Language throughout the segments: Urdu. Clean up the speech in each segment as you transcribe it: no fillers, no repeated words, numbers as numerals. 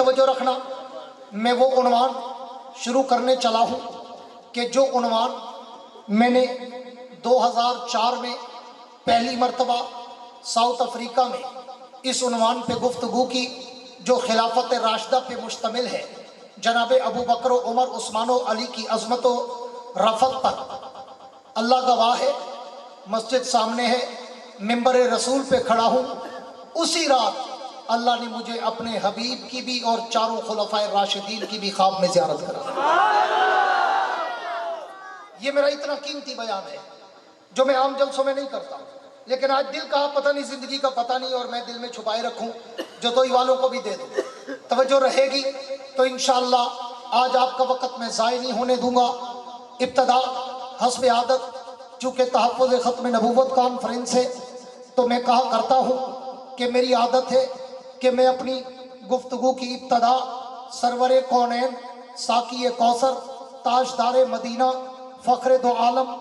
توجہ رکھنا، میں وہ عنوان شروع کرنے چلا ہوں کہ جو عنوان میں نے 2004 میں پہلی مرتبہ ساؤتھ افریقہ میں اس عنوان پہ گفتگو کی، جو خلافت راشدہ پہ مشتمل ہے، جناب ابو بکر و عمر عثمان و علی کی عظمت و رفعت پر۔ اللہ گواہ ہے، مسجد سامنے ہے، ممبر رسول پہ کھڑا ہوں، اسی رات اللہ نے مجھے اپنے حبیب کی بھی اور چاروں خلفائے راشدین کی بھی خواب میں زیارت کرا۔ یہ میرا اتنا قیمتی بیان ہے جو میں عام جلسوں میں نہیں کرتا، لیکن آج دل کا پتہ نہیں، زندگی کا پتہ نہیں، اور میں دل میں چھپائے رکھوں، جتوئی والوں کو بھی دے دوں۔ توجہ رہے گی تو انشاءاللہ آج آپ کا وقت میں ضائع نہیں ہونے دوں گا۔ ابتدا حسب عادت، چونکہ تحفظ ختم نبوت کانفرنس ہے، تو میں کہا کرتا ہوں کہ میری عادت ہے کہ میں اپنی گفتگو کی ابتدا سرور کونین، ساقی کوثر، تاجدار مدینہ، فخر دو عالم،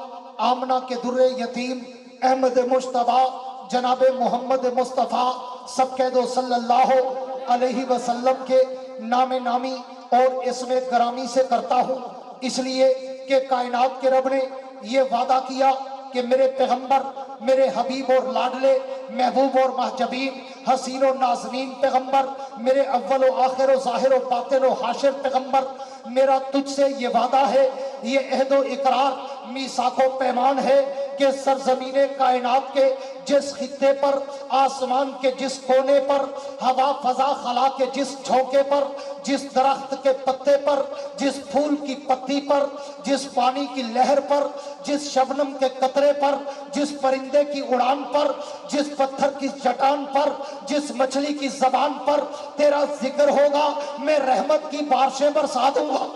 آمنہ کے در یتیم، احمد مجتبیٰ، جناب محمد مصطفیٰ سبقید صلی اللہ علیہ وسلم کے نام نامی اور اسم گرامی سے کرتا ہوں، اس لیے کہ کائنات کے رب نے یہ وعدہ کیا کہ میرے پیغمبر، میرے حبیب اور لاڈلے، محبوب اور محجبین، حسین و نازنین پیغمبر، میرے اول و آخر و ظاہر و باطن و حاشر پیغمبر، میرا تجھ سے یہ وعدہ ہے، یہ عہد و اقرار، میثاق و پیمان ہے کہ سرزمین کائنات کے جس خطے پر، آسمان کے جس کونے پر، ہوا فضا خلا کے جس جھونکے پر، جس درخت کے پتے پر، جس پھول کی پتی پر، جس پانی کی لہر پر، جس شبنم کے قطرے پر، جس پرندے کی اڑان پر، جس پتھر کی چٹان پر، جس مچھلی کی زبان پر تیرا ذکر ہوگا، میں رحمت کی بارشیں برسا دوں گا۔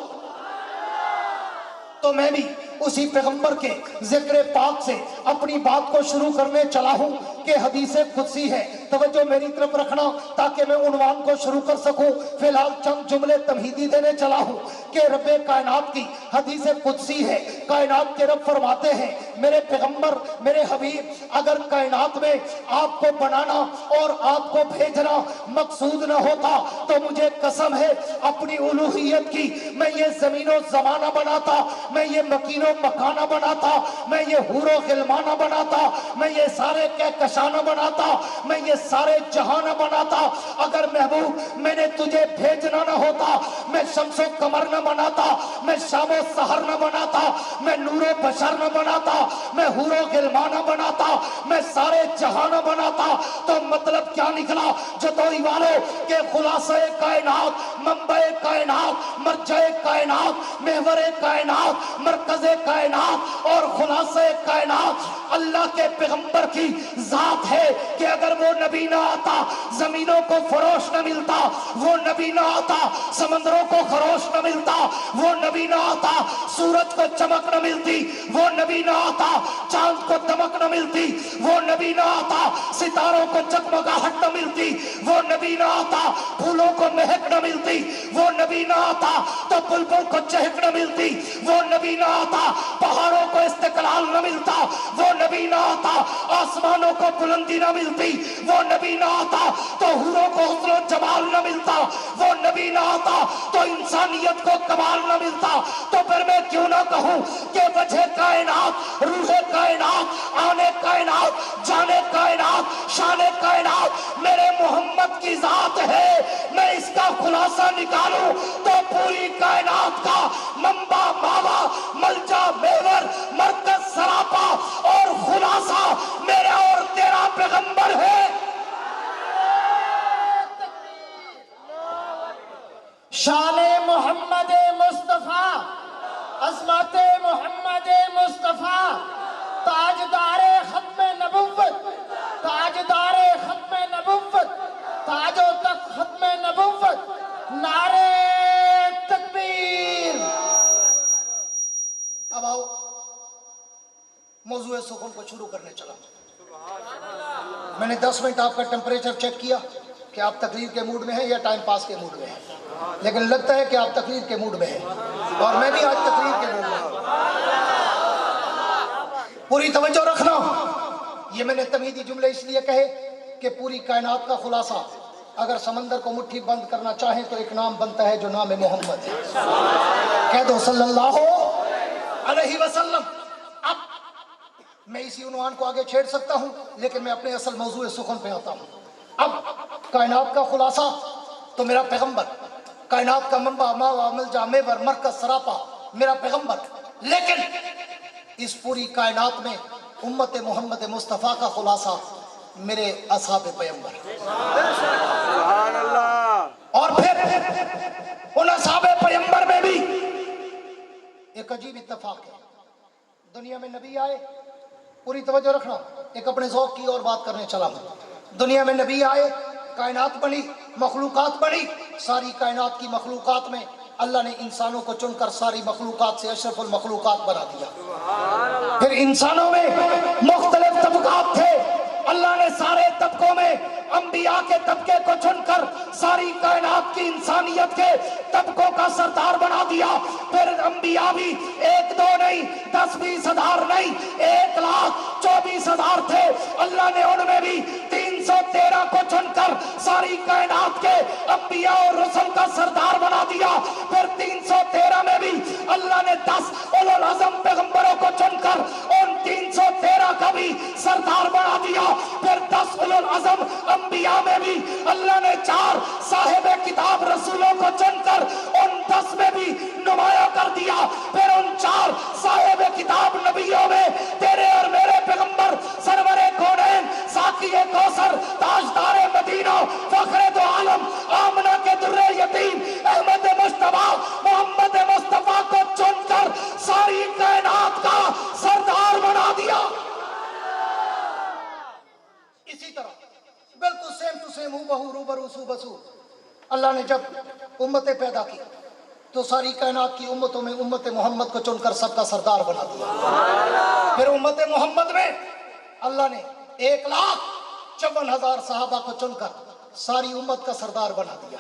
تو میں بھی اسی پیغمبر کے ذکر پاک سے اپنی بات کو شروع کرنے چلا ہوں کہ حدیث قدسی ہے۔ توجہ میری طرف رکھنا تاکہ میں عنوان کو شروع کر سکوں۔ فی الحال چند جملے تمہیدی دینے چلا ہوں کہ رب کائنات کی حدیث قدسی ہے۔ کائنات کے رب فرماتے ہیں، میرے پیغمبر، میرے حبیب، اگر کائنات میں آپ کو بنانا اور آپ کو بھیجنا مقصود نہ ہوتا تو مجھے قسم ہے اپنی الوہیت کی، میں یہ زمین و زمانہ بناتا، میں یہ مکین و مکانہ بناتا، میں یہ حور و غلمانہ بناتا، میں یہ سارے کہکشانہ بناتا، میں یہ سارے جہانہ بناتا۔ اگر محبوب میں نے تجھے بھیجنا نہ ہوتا، میں شمس و قمر نہ بناتا، میں شام و سحر نہ بناتا، میں نور و بشر نہ بناتا، میں حور و غلمانہ بناتا، میں سارے جہانہ بناتا۔ تو مطلب کیا نکلا جتوئی والوں کہ خلاصہ کائنات، منبع کائنات، مرجع کائنات، محور کائنات، مرکز کائنات اور خلاصہ کائنات اللہ کے پیغمبر کی ذات ہے کہ اگر وہ نبی نہ آتا زمینوں کو فروش نہ ملتا، وہ نبی نہ آتا سمندروں کو خروش نہ ملتا، وہ نبی نہ آتا سورج کو چمک نہ ملتی، وہ نبی نہ آتا چاند کو دمک نہ ملتی، وہ نبی نہ آتا ستاروں کو جگمگاہٹ نہ ملتی، وہ نبی نہ آتا پھولوں کو مہک نہ ملتی، وہ نبی نہ آتا تو بلبل کو چہک نہ ملتی، وہ نبی نہ آتا پہاڑوں کو استقلال نہ ملتا، وہ نبی نہ آتا آسمانوں کو بلندی نہ ملتی، وہ نبی نہ آتا تو حوروں کو حسن و جمال نہ ملتا، وہ نبی نہ آتا تو انسانیت کو کمال نہ ملتا۔ تو پھر میں کیوں نہ کہوں کہ وجہ کائنات، روح کائنات، آنے کائنات، جانے کائنات، شان کائنات میرے محمد کی ذات ہے۔ میں اس کا خلاصہ نکالوں تو پوری کائنات کا منبع، ماوا، ملجا، محور، مرکز، سراپا اور خلاصہ میرا اور تیرا پیغمبر ہے۔ شان محمد مصطفیٰ، عظمت محمد مصطفیٰ، تاجدار ختم نبوت، تاجدار ختم نبوت، تاج و تخت ختم نبوت، نعرہ تکبیر۔ اب آؤ موضوع سخن کو شروع کرنے چلا۔ میں نے 10 منٹ آپ کا ٹیمپریچر چیک کیا کہ آپ تقریر کے موڈ میں ہیں یا ٹائم پاس کے موڈ میں ہیں، لیکن لگتا ہے کہ آپ تقریر کے موڈ میں ہیں، اور میں بھی آج تقریر کے موڈ میں ہوں۔ پوری توجہ رکھنا، یہ میں نے تمہیدی جملے اس لیے کہے کہ پوری کائنات کا خلاصہ اگر سمندر کو مٹھی بند کرنا چاہیں تو ایک نام بنتا ہے جو نام محمد ہے. کہہ دو صلی اللہ علیہ وسلم. اب میں اسی عنوان کو آگے چھیڑ سکتا ہوں لیکن میں اپنے اصل موضوع سخن پہ آتا ہوں. اب کائنات کا خلاصہ تو میرا پیغمبر، کائنات کا منبع ماوا ملجا میور مرکز سراپا میرا پیغمبر. لیکن اس پوری کائنات میں امت محمد مصطفیٰ کا خلاصہ میرے اصحاب پیغمبر. سبحان اللہ. اور پھر ان اصحاب پیغمبر میں بھی ایک عجیب اتفاق ہے. دنیا میں نبی آئے، پوری توجہ رکھنا، ایک اپنے ذوق کی اور بات کرنے چلا ہوں. دنیا میں نبی آئے، کائنات بنی، مخلوقات بنی. ساری کائنات کی مخلوقات میں اللہ نے انسانوں کو چن کر ساری مخلوقات سے اشرف المخلوقات بنا دیا. پھر انسانوں میں مختلف طبقات تھے، اللہ نے سارے طبقوں میں انبیاء کے طبقے کو چن کر ساری کائنات کی انسانیت کے طبقوں کا سردار بنا دیا. پھر انبیاء بھی ایک دو نہیں، 10-20 ہزار نہیں، 1,24,000 تھے. اللہ نے ان میں بھی 313 کو چن کر ساری کائنات کے انبیاء اور رسل کا سردار بنا دیا. پھر 313 میں بھی اللہ نے 10 اولو العزم پیغمبروں کو چن کر ان 313 کا بھی سردار بنا دیا. پھر 10 اولو العزم انبیاء میں بھی اللہ نے 4 صاحب کتاب رسولوں کو چن کر ان 10 میں بھی نمایاں کر دیا. پھر ان 4 صاحب کتاب نبیوں میں تیرے اور میرے پیغمبر سرور کونین، ساقی کوثر، تاجدار مدینہ، فخر دو عالم، آمنہ کے در یتیم، احمد مجتبیٰ محمد مصطفیٰ کو چن کر ساری کائنات کا سردار بنا دیا. اسی طرح بالکل سیم ٹو سیم ہو بہو روبرو سو بسو اللہ نے جب امتیں پیدا کی تو ساری کائنات کی امتوں میں امت محمد کو چن کر سب کا سردار بنا دیا. پھر امت محمد میں اللہ نے 1,54,000 صحابہ کو چن کر ساری امت کا سردار بنا دیا.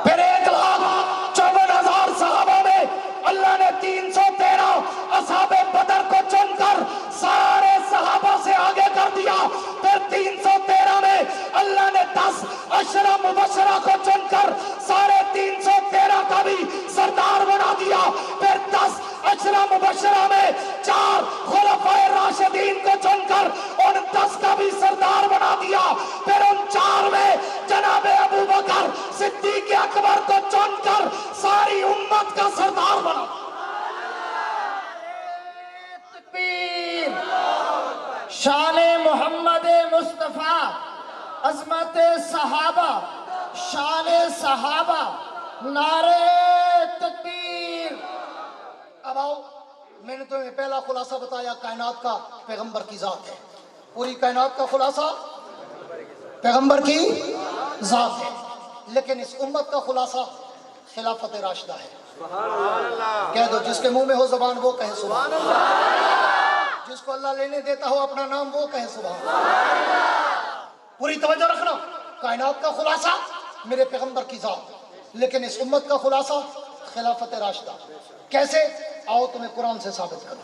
پھر 1,54,000 صحابہ میں اللہ نے 313 اصحاب بدر کو چن کر سارے صحابہ سے آگے کر دیا. پھر 313 میں اللہ نے 10 عشرہ مبشرہ کو چن کر سارے 313 کا بھی سردار بنا دیا. پھر 10 عشرہ مبشرہ میں 4 خلفائے راشدین کو چن کر ان 10 کا بھی سردار بنا دیا. پھر ان 4 میں جناب ابو بکر صدیق اکبر کو چن کر ساری امت کا سردار بنا. شان محمد مصطفیٰ، عظمت صحابہ، شان صحابہ، نعرہ تکبیر. اب آؤ، میں نے تمہیں پہلا خلاصہ بتایا کائنات کا پیغمبر کی ذات ہے. پوری کائنات کا خلاصہ پیغمبر کی ذات ہے. لیکن اس امت کا خلاصہ خلافت راشدہ ہے. کہہ دو جس کے منہ میں ہو زبان وہ کہے سبحان اللہ. جس کو اللہ لینے دیتا ہو اپنا نام وہ کہے سبحان اللہ. پوری توجہ رکھنا، کائنات کا خلاصہ میرے پیغمبر کی ذات، لیکن اس امت کا خلاصہ خلافت راشدہ. کیسے؟ آؤ تمہیں قرآن سے ثابت کرو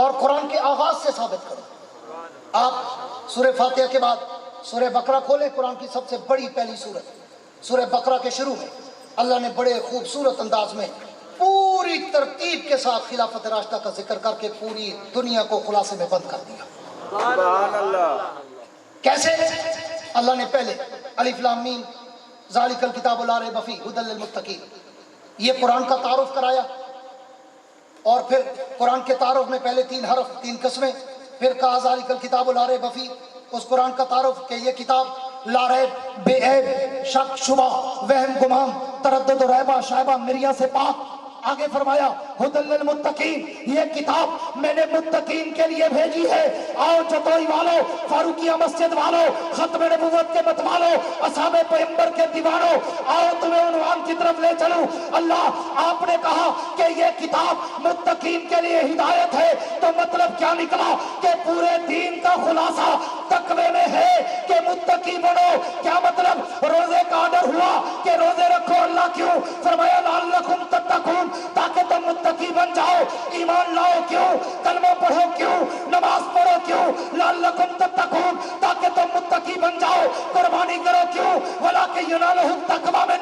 اور قرآن کے آغاز سے ثابت کرو. آپ سورہ فاتحہ کے بعد سورہ بقرہ کھولیں، قرآن کی سب سے بڑی پہلی سورت سورہ بقرہ کے شروع میں اللہ نے بڑے خوبصورت انداز میں پوری ترتیب کے ساتھ خلافت راشدہ کا ذکر کر کے پوری دنیا کو خلاصے میں بند کر دیا. سبحان اللہ. کیسے؟ اللہ نے پہلے الف لام میم ذالک الکتاب لا ریب فیہ ھدی للمتقین یہ قرآن کا تعارف کرایا. اور پھر قرآن کے تعارف میں پہلے 3 حرف 3 قسمیں. پھر کہا ذالک الکتاب لا ریب فیہ، اس قرآن کا تعارف کہ یہ کتاب لا ریب، بے عیب، شک شبہ، وہم گمان، تردد و ریبہ شائبہ مریا سے پاک. آگے فرمایا ھدی للمتقین، یہ کتاب میں نے متقین کے لیے بھیجی ہے. آؤ چتوئی والو، فاروقیہ مسجد والو، ختم نبوت کے مت والو، اصحاب پیغمبر کے دیوانو، آؤ تمہیں عنوان کی طرف لے چلوں. اللہ آپ نے کہا کہ یہ کتاب متقین کے لیے ہدایت ہے، تو مطلب کیا نکلا کہ پورے دین کا خلاصہ تقوی میں ہے کہ متقی بنو. کیا مطلب؟ روزے کا آرڈر ہوا کہ روزے رکھو. اللہ کیوں؟ فرمایا لعلکم تتقون، تاکہ تم متقی بن جاؤ. ایمان لاؤ کیوں؟ کلمہ پڑھو کیوں؟ نماز پڑھو کیوں؟ لعلکم تتقون، تاکہ تم متقی بن جاؤ. قربانی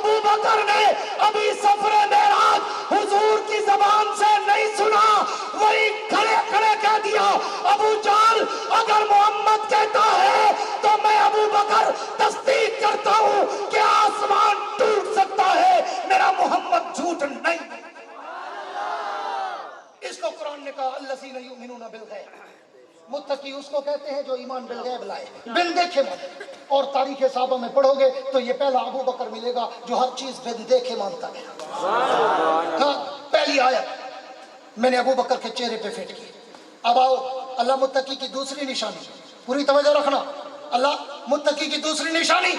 ابو بکر نے ابھی سفر معراج حضور کی زبان سے نہیں سنا، وہی کھڑے کھڑے کہہ دیا ابو جہل اگر محمد کہتا ہے تو میں ابو بکر تصدیق کرتا ہوں کہ آسمان ٹوٹ سکتا ہے، میرا محمد جھوٹ نہیں۔ اس کو قرآن نے کہا الذین یؤمنون بالغیب، متقی اس کو کہتے ہیں جو ایمان بالغیب لائے، بن دیکھے مانتے۔ اور تاریخ صحابہ میں پڑھو گے تو یہ پہلا ابو بکر ملے گا جو ہر چیز بن دیکھے مانتا ہے۔ ہاں پہلی آیت میں نے ابو بکر کے چہرے پہ فٹ کی۔ اب آؤ اللہ متقی کی دوسری نشانی، پوری توجہ رکھنا، اللہ متقی کی دوسری نشانی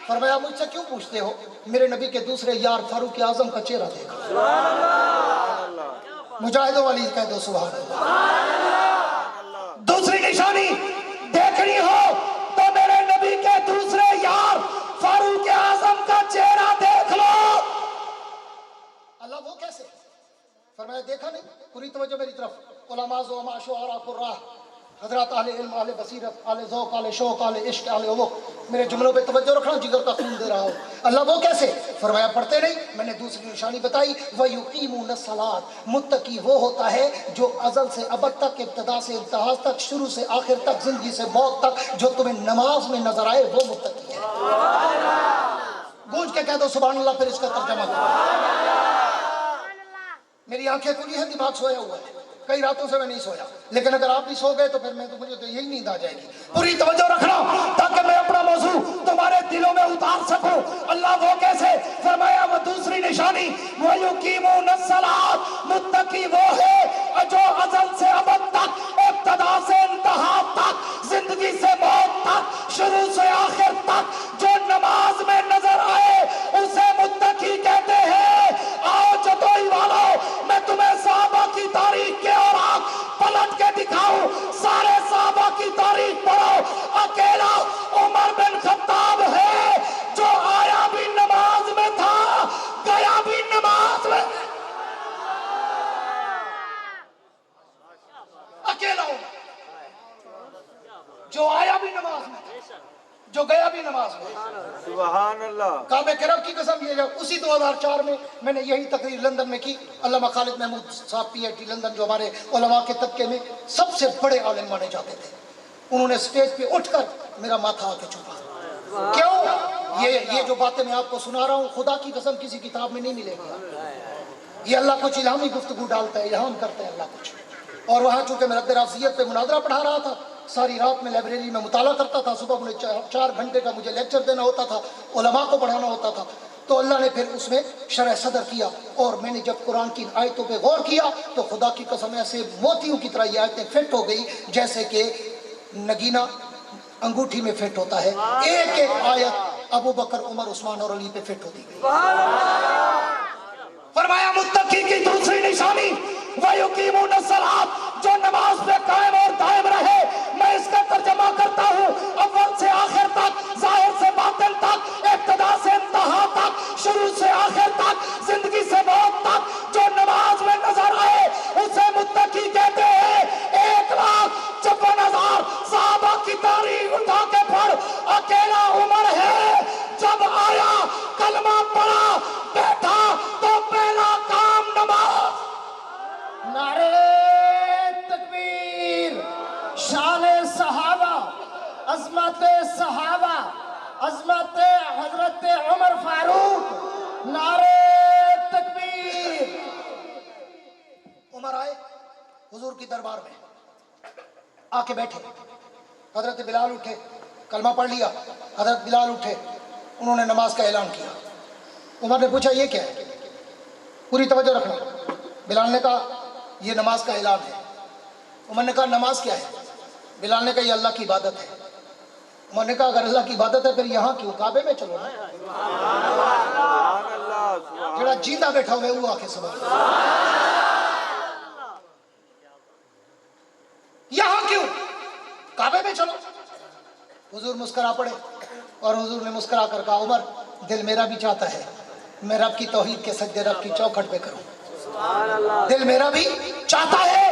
فرمایا مجھ سے کیوں پوچھتے ہو، میرے نبی کے دوسرے یار فاروق اعظم کا چہرہ دیکھا۔ مجاہدوں والی کہہ دو سبحان اللہ۔ دوسری نشانی دیکھنی ہو تو میرے نبی کے دوسرے یار فاروق اعظم کا چہرہ دیکھ لو۔ اللہ وہ کیسے؟ فرمایا دیکھا نہیں؟ پوری توجہ میری طرف، علماء زعماء شعراء قراء، حضرات اہل علم، اہل بصیرت، اہل ذوق، اہل شوق، اہل عشق، اہل عمق، میرے جملوں پہ توجہ رکھنا، جگر کا خون دے رہا ہوں۔ اللہ وہ کیسے؟ فرمایا پڑھتے نہیں؟ میں نے دوسری نشانی بتائی وَيُقِيمُونَ الصَّلَاةَ، متقی وہ ہوتا ہے جو ازل سے ابد تک، ابتدا سے انتہا تک، شروع سے آخر تک، زندگی سے موت تک جو تمہیں نماز میں نظر آئے وہ متقی ہے۔ گونج کے کہہ دو سبحان اللہ، پھر اس کا ترجمہ کرو۔ میری آنکھیں کھلی ہیں، دماغ سویا ہوا ہے، کئی راتوں سے میں نہیں سویا، لیکن اگر آپ بھی سو گئے تو پھر مجھے تو یہی نیند آ جائے گی۔ پوری توجہ رکھنا تاکہ میں اپنا موضوع تمہارے دلوں میں اتار سکوں۔ اللہ وہ کیسے؟ فرمایا وہ دوسری نشانی وَيُقِيمُونَ الصَّلَاةَ، متقی وہ ہے جو ازل سے ابد تک، ابتدا سے انتہا تک، زندگی سے موت تک، شروع سے آخر تک جو نماز میں نظر آئے اسے متقی کہتے ہیں۔ آؤ چتوئی والوں، میں تمہیں صحابہ کی تاریخ کے اوراق پلٹ کے دکھاؤں، سارے صحابہ کی تاریخ پڑھو، اکیلا عمر بن خطاب ہے جو آیا بھی نماز میں تھا، گیا بھی نماز میں، اکیلا عمر جو آیا بھی نماز میں تھا، جو گیا بھی نماز میں۔ سبحان اللہ۔ کعبہ کے رب کی قسم، یہ اسی 2004 میں نے یہی تقریر لندن میں کی۔ علامہ خالد محمود صاحب پی ایچ ڈی لندن، جو ہمارے علماء کے طبقے میں سب سے بڑے عالم مانے جاتے تھے، انہوں نے سٹیج پہ اٹھ کر میرا ماتھا آ کے چھپا۔ کیوں؟ یہ جو باتیں میں آپ کو سنا رہا ہوں خدا کی قسم کسی کتاب میں نہیں ملے گی۔ یہ اللہ کچھ الہامی گفتگو ڈالتا ہے، الہام کرتا ہے اللہ کچھ۔ اور وہاں چونکہ میں رد رافضیت پہ مناظرہ پڑھا رہا تھا، ساری رات میں لائبریری میں مطالعہ کرتا تھا، صبح مجھے 4 گھنٹے کا مجھے لیکچر دینا ہوتا تھا، علماء کو پڑھانا ہوتا تھا، تو اللہ نے پھر اس میں شرح صدر کیا، اور میں نے جب قرآن کی آیتوں پہ غور کیا تو خدا کی قسم ایسے موتیوں کی طرح یہ آیتیں فٹ ہو گئی جیسے کہ نگینہ انگوٹھی میں فٹ ہوتا ہے، ایک ایک آیت ابو بکر، عمر، عثمان اور علی پہ فٹ ہوتی گئی۔ فرمایا متقی کی دوسری نشانی وَيُقِيمُونَ الصَّلَاةَ، جو نماز پہ قائم اور دائم رہے۔ میں اس کا ترجمہ کرتا ہوں، اول سے آخر تک، ظاہر سے باطن تک، ابتدا سے انتہا تک، شروع سے آخر تک، زندگی سے موت تک جو نماز میں نظر آئے اسے متقی کہتے ہیں۔ 1,56,000 صحابہ کی تاریخ اٹھا کے پڑھ، اکیلا عمر ہے جب آیا کلمہ پڑھا بیٹھا تو پہلا کام نماز۔ نعرے تکبیر، شان صحابہ، عظمت صحابہ، عظمت حضرت عمر فاروق، نعرے تکبیر۔ عمر آئے حضور کی دربار میں، آ کے بیٹھے، حضرت بلال اٹھے، کلمہ پڑھ لیا، حضرت بلال اٹھے، انہوں نے نماز کا اعلان کیا۔ عمر نے پوچھا یہ کیا ہے؟ پوری توجہ رکھنا۔ بلال نے کہا یہ نماز کا اعلان ہے۔ عمر نے کہا نماز کیا ہے؟ بلال نے کہا یہ اللہ کی عبادت ہے۔ عمر نے کہا اگر اللہ کی عبادت ہے پھر یہاں کیوں؟ کعبے میں چلو نا۔ سبحان اللہ۔ جڑا جیندہ بیٹھا ہوئے وہ آ کے سبحان اللہ۔ یہاں کیوں؟ کعبے میں چلو۔ حضور مسکرا پڑے، اور حضور نے مسکرا کر کہا عمر دل میرا بھی چاہتا ہے میں رب کی توحید کے سجدے رب کی چوکھٹ پہ کروں۔ دل میرا بھی چاہتا ہے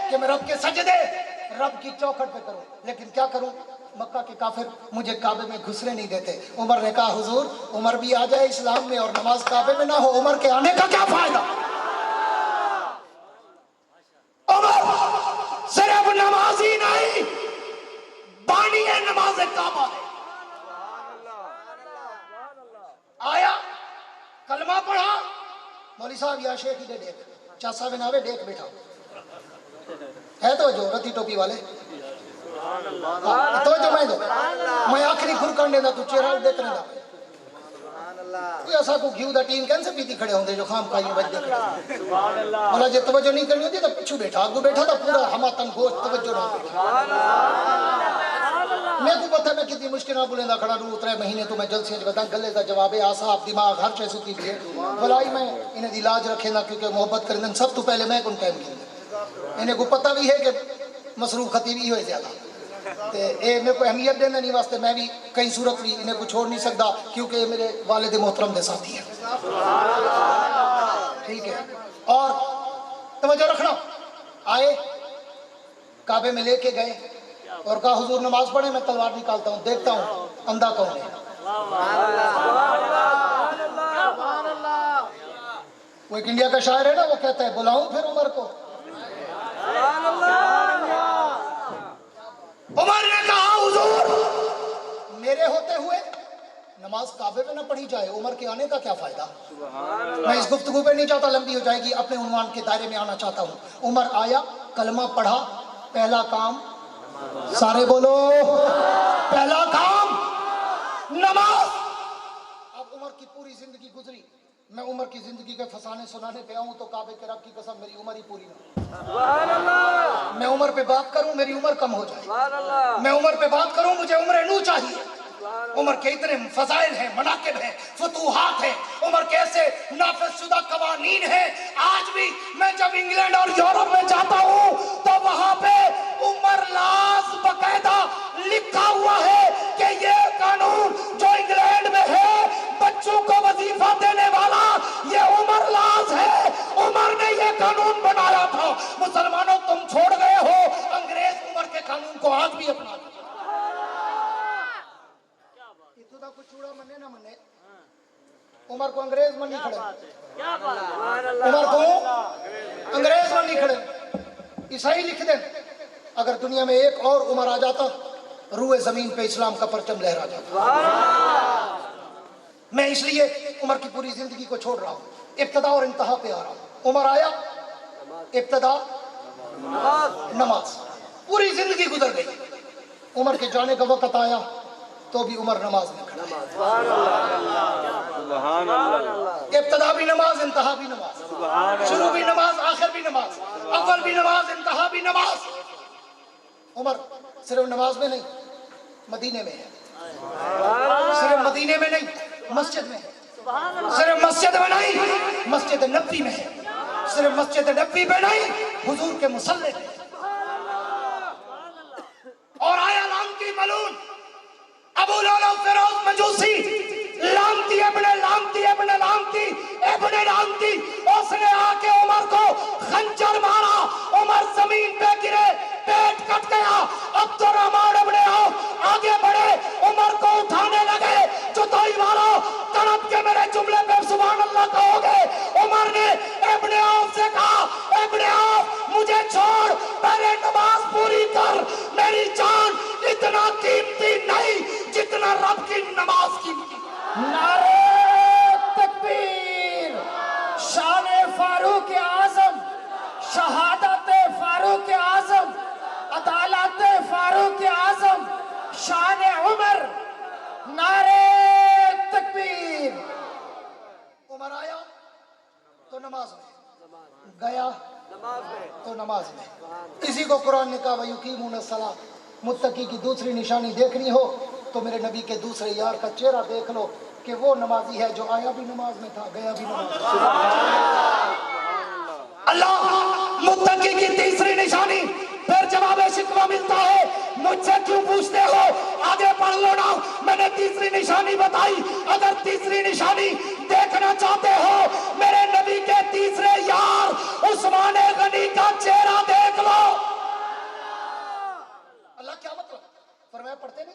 کہ میں رب کے سجدے رب کی چوکھٹ پہ کروں، لیکن کیا کروں؟ مکہ کے کافر مجھے کعبے میں گھسنے نہیں دیتے. عمر نے کہا حضور عمر بھی آ جائے اسلام میں اور نماز کعبے میں نہ ہو, عمر کے آنے کا کیا فائدہ؟ عمر صرف نماز ہی نہیں بانی ہے نماز کعبہ ہے. آیا کلمہ پڑھا, مولوی صاحب یا شیخ ہی دے دیکھ چاسا بناوے دیکھ بیٹھا ہے تو جو رتی ٹوپی والے تو جو میں آخری کھر کرنے دا تو چہرہ دیکھنے دا کوئی ایسا کو گھیو دا ٹیم کین سے پیتی کھڑے ہوں دے جو خام کھائیوں بچ دیکھ رہے مولا جے توجہ نہیں کرنی ہوتی تو پچھو بیٹھا آگو بیٹھا تو پورا ہما تن گوشت توجہ نہ بیٹھا. میں کو پتہ میں کتنی مشکل نہ بولیں دا کھڑا رو 3 مہینے تو میں جلسیاں جو بتاں گلے دا جواب ہے آساب دماغ ہر چیز ہوتی ہے بلائی میں انہیں دی علاج رکھے نا کیونکہ محبت کرنے سب تو پہلے میں کن ٹائم گیا انہیں کو پتہ بھی ہے کہ مصروف خطیب ہی ہوئے زیادہ اے میں کو اہمیت دینے نہیں واسطے میں بھی کئی صورت بھی انہیں کو چھوڑ نہیں سکتا کیونکہ یہ میرے والد محترم دے ساتھی ہیں. ٹھیک ہے اور توجہ رکھنا. آئے کعبے میں لے کے گئے اور کہا حضور نماز پڑھیں میں تلوار نکالتا ہوں دیکھتا ہوں اندھا کون ہے. وہ ایک انڈیا کا شاعر ہے نا وہ کہتا ہے بلاؤں پھر عمر کو. عمر نے کہا حضور میرے ہوتے ہوئے نماز کعبے میں نہ پڑھی جائے, عمر کے آنے کا کیا فائدہ؟ میں اس گفتگو پہ نہیں چاہتا لمبی ہو جائے گی, اپنے عنوان کے دائرے میں آنا چاہتا ہوں. عمر آیا کلمہ پڑھا, پہلا کام سارے بولو پہلا کام نماز. اب عمر کی پوری زندگی گزری, میں عمر کی زندگی کے فسانے سنانے پہ آؤں تو کعبے کے رب کی قسم میری عمر ہی پوری نہ. میں عمر پہ بات کروں میری عمر کم ہو جائے, میں عمر پہ بات کروں مجھے عمر نو چاہیے. عمر کے اتنے فضائل ہیں, مناقب ہیں, فتوحات ہیں, عمر کے ایسے نافذ شدہ قوانین ہیں. آج بھی میں جب انگلینڈ اور یورپ میں جاتا ہوں تو وہاں پہ عمر لاز باقاعدہ لکھا ہوا ہے کہ یہ قانون جو انگلینڈ میں ہے بچوں کو وظیفہ دینے والا یہ عمر لاز ہے. عمر نے یہ قانون بنایا تھا. مسلمانوں تم چھوڑ گئے ہو, انگریز عمر کے قانون کو آج بھی اپنا ابتدا کو چوڑا منے نہ منے عمر کو انگریز منی کھڑے, عمر کو انگریز منی کھڑے. عیسائی لکھ دیں اگر دنیا میں ایک اور عمر آ جاتا روئے زمین پہ اسلام کا پرچم لہرا جاتا. میں اس لیے عمر کی پوری زندگی کو چھوڑ رہا ہوں, ابتدا اور انتہا پہ آ رہا ہوں. عمر آیا ابتدا نماز, پوری زندگی گزر گئی. عمر کے جانے کا وقت آیا تو بھی عمر نماز میں کھڑا. ابتدا بھی نماز انتہا بھی نماز, شروع بھی نماز آخر بھی نماز, اول بھی نماز انتہا بھی نماز. عمر صرف نماز میں نہیں مدینے میں ہے, صرف مدینے میں نہیں مسجد میں ہے, صرف مسجد میں نہیں مسجد نبوی میں ہے, صرف مسجد نبوی میں نہیں حضور کے مصلی میں. اور آیا لانتی ملون ابو لولو فیروز مجوسی لانتی ابن لانتی ابن لانتی ابن لانتی, اس نے آ کے عمر کو خنجر مارا, عمر زمین پہ گرے, پیٹ کٹ گیا. عبد الرحمن ابن عوف آگے بڑھے, عمر کو اٹھانے لگے. جتائی مارو تڑپ کے میرے جملے پہ سبحان اللہ کہو گے. عمر نے ابن عوف سے کہا ابن عوف مجھے چھوڑ, پہلے نماز پوری کر, میری جان اتنا قیمتی نہیں جتنا رب کی نماز قیمتی. نعرہ تکبیر, شان فاروق اعظم, شہادت فاروق اعظم, عدالت فاروق اعظم, شان عمر. نعرہ تکبیر. عمر آیا تو نماز میں, گیا تو نماز میں. اسی کو قرآن نے کہا وَيُقِيمُونَ الصَّلَاةَ. متقی کی دوسری نشانی دیکھنی ہو تو میرے نبی کے دوسرے یار کا چہرہ دیکھ لو کہ وہ نمازی ہے جو آیا بھی نماز میں تھا گیا بھی نماز میں. اللہ متقی کی تیسری نشانی. پھر جواب شکوہ ملتا ہے مجھ سے کیوں پوچھتے ہو, آگے پڑھ لو نا, میں نے تیسری نشانی بتائی. اگر تیسری نشانی دیکھنا چاہتے ہو میرے نبی کے تیسرے یار عثمان غنی کا چہرہ دیکھ لو. اللہ کیا مطلب فرمایا پڑھتے نہیں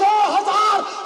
2000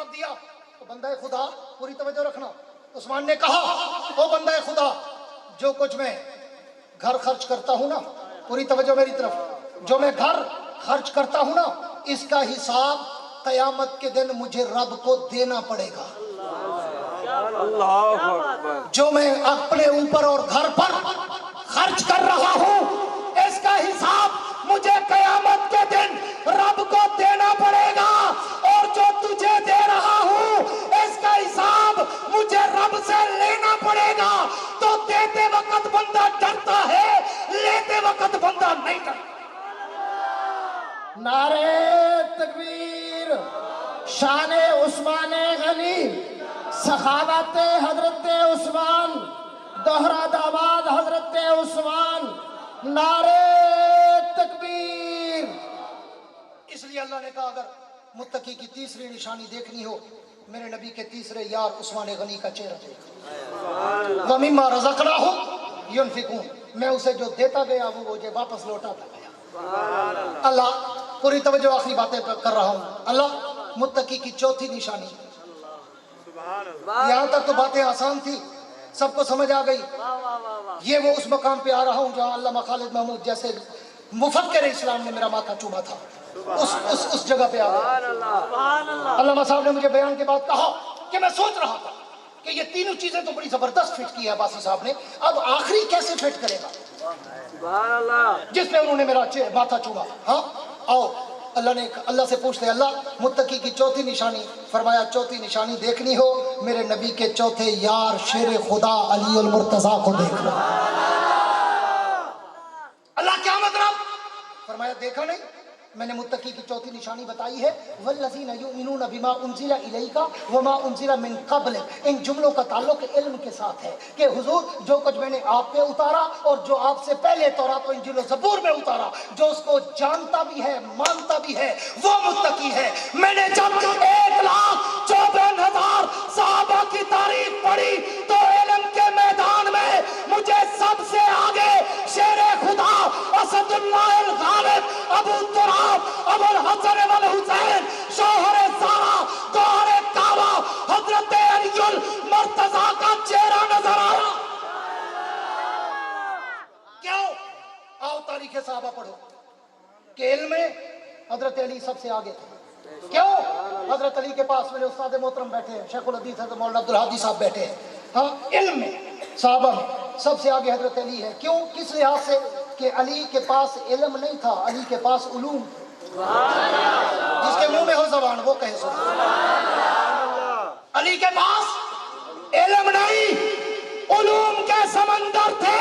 جواب دیا تو بندہ خدا پوری توجہ رکھنا. عثمان نے کہا او بندہ خدا جو کچھ میں گھر خرچ کرتا ہوں نا, پوری توجہ میری طرف, جو میں گھر خرچ کرتا ہوں نا اس کا حساب قیامت کے دن مجھے رب کو دینا پڑے گا. اللہ اکبر. جو میں اپنے اوپر اور گھر پر خرچ کر رہا ہوں اس کا حساب مجھے قیامت کے دن رب کو دینا پڑے گا, اور جو تجھے دے رہا ہوں اس کا حساب مجھے رب سے لینا پڑے گا. تو دیتے وقت بندہ ڈرتا ہے, لیتے وقت بندہ نہیں ڈرتا. نعرے تکبیر. شان عثمان غنی, سخاوت حضرت عثمان, دوہرا داماد حضرت عثمان. نعرے تکبیر. اس لیے اللہ نے کہا اگر متقی کی تیسری نشانی دیکھنی ہو میرے نبی کے تیسرے یار عثمان غنی کا چہرہ دیکھو. وَمِمَّا رَزَقْنَاهُمْ يُنْفِقُونَ, میں اسے جو دیتا گیا وہ مجھے واپس لوٹاتا گیا. اللہ پوری توجہ آخری باتیں کر رہا ہوں. اللہ متقی کی چوتھی نشانی, یہاں تک تو باتیں آسان تھی, سب کو سمجھ آ گئی. یہ وہ اس مقام پہ آ رہا ہوں جہاں علامہ خالد محمود جیسے مفکر اسلام نے میرا ماتھا چوما تھا, اس جگہ پہ آ گیا. علامہ صاحب نے مجھے بیان کے بعد کہا کہ میں سوچ رہا تھا کہ یہ تینوں چیزیں تو بڑی زبردست فٹ کی ہے باسی صاحب نے, اب آخری کیسے فٹ کرے گا جس پہ انہوں نے میرا ماتھا چوما. ہاں آؤ اللہ نے اللہ سے پوچھتے اللہ متقی کی چوتھی نشانی, فرمایا چوتھی نشانی دیکھنی ہو میرے نبی کے چوتھے یار شیر خدا علی المرتضیٰ کو دیکھ لو. اللہ کیا مطلب؟ فرمایا دیکھا نہیں, میں نے متقی کی چوتھی نشانی بتائی ہے والذین یؤمنون بما انزل الیک وما انزل من قبل. ان جملوں کا تعلق علم کے ساتھ ہے کہ حضور جو کچھ میں نے آپ پہ اتارا اور جو آپ سے پہلے تورات و انجیل و زبور میں اتارا, جو اس کو جانتا بھی ہے مانتا بھی ہے وہ متقی ہے. میں نے جب 1,54,000 صحابہ کی تاریخ پڑھی تو علم کے میدان میں مجھے سب سے آگے شیر خدا اسد اللہ الغالب ابو تراب ابو الحسن والحسین شوہر زارا گوہر کعبہ حضرت علی المرتضیٰ کا چہرہ نظر آ رہا. کیوں؟ آؤ تاریخ صحابہ پڑھو کہ علم میں حضرت علی سب سے آگے تھے. کیوں؟ حضرت علی کے پاس میرے استاد محترم بیٹھے ہیں, شیخ الحدیث حضرت مولانا عبدالہادی صاحب بیٹھے ہیں. ہاں علم میں صحابہ میں سب سے آگے حضرت علی ہے. کیوں؟ کس لحاظ سے کہ علی کے پاس علم نہیں تھا, علی کے پاس علوم. جس کے منہ میں ہو زبان وہ کہے سبحان اللہ. علی کے پاس علم نہیں, علوم کے سمندر تھے.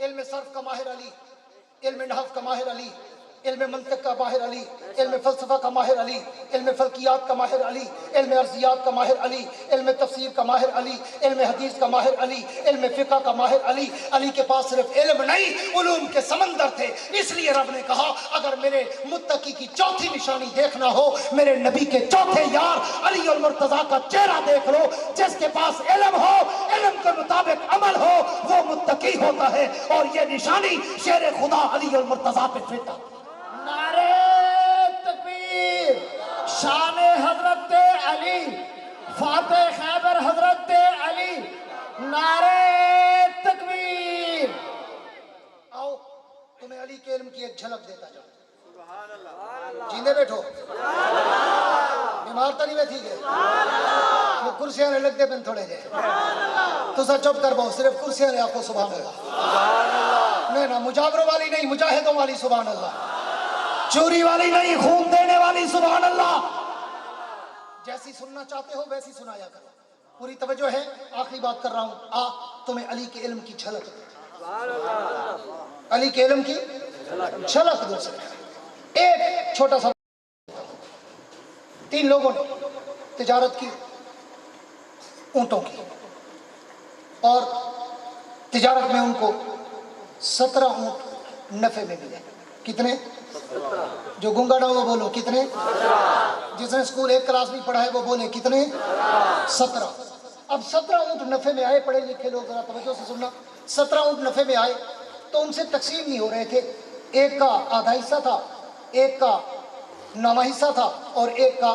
علم صرف کا ماہر علی, علم نحو کا ماہر علی, علم منطق کا ماہر علی, علم فلسفہ کا ماہر علی, علم فلکیات کا ماہر علی, علم ارضیات کا ماہر علی, علم تفسیر کا ماہر علی, علم حدیث کا ماہر علی, علم فقہ کا ماہر علی. علی کے پاس صرف علم نہیں علوم کے سمندر تھے. اس لیے رب نے کہا اگر میرے متقی کی چوتھی نشانی دیکھنا ہو میرے نبی کے چوتھے یار علی المرتضیٰ کا چہرہ دیکھ لو. جس کے پاس علم ہو, علم کے مطابق عمل ہو, وہ متقی ہوتا ہے. اور یہ نشانی شیر خدا علی المرتضیٰ پہ فٹ. نعرے تکبیر. شان حضرت علی, فاتح خیبر حضرت علی. نعرے تکبیر. آؤ تمہیں علی کے علم کی ایک جھلک دیتا جاؤ. جیندے بیٹھو, بیمار تو نہیں بیٹھی گئے, وہ کرسیاں نے لگ دے پن تھوڑے جائے تو سا چپ کر بہو, صرف کرسیاں نے آپ کو سبحان اللہ. نہیں نا مجابروں والی نہیں, مجاہدوں والی سبحان اللہ, چوری والی نہیں, خون دینے والی سبحان اللہ. جیسی سننا چاہتے ہو ویسی سنایا کرو. پوری توجہ ہے, آخری بات کر رہا ہوں. آ تمہیں علی کے علم کی جھلک دے, علی کے علم کی جھلک دو. ایک چھوٹا سا, 3 لوگوں نے تجارت کی اونٹوں کی, اور تجارت میں ان کو 17 اونٹ نفع میں ملے. کتنے؟ جو گنگا نہ وہ بولو کتنے؟ جس نے اسکول 1 کلاس بھی پڑھا ہے وہ بولے کتنے؟ 17. اب 17 اونٹ نفع میں آئے. پڑھے لکھے لوگ ذرا توجہ سے سننا. 17 اونٹ نفع میں آئے تو ان سے تقسیم نہیں ہو رہے تھے. ایک کا آدھا حصہ تھا, ایک کا 9واں حصہ تھا, اور ایک کا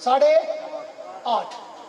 8.5।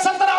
17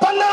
15।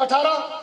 18,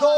2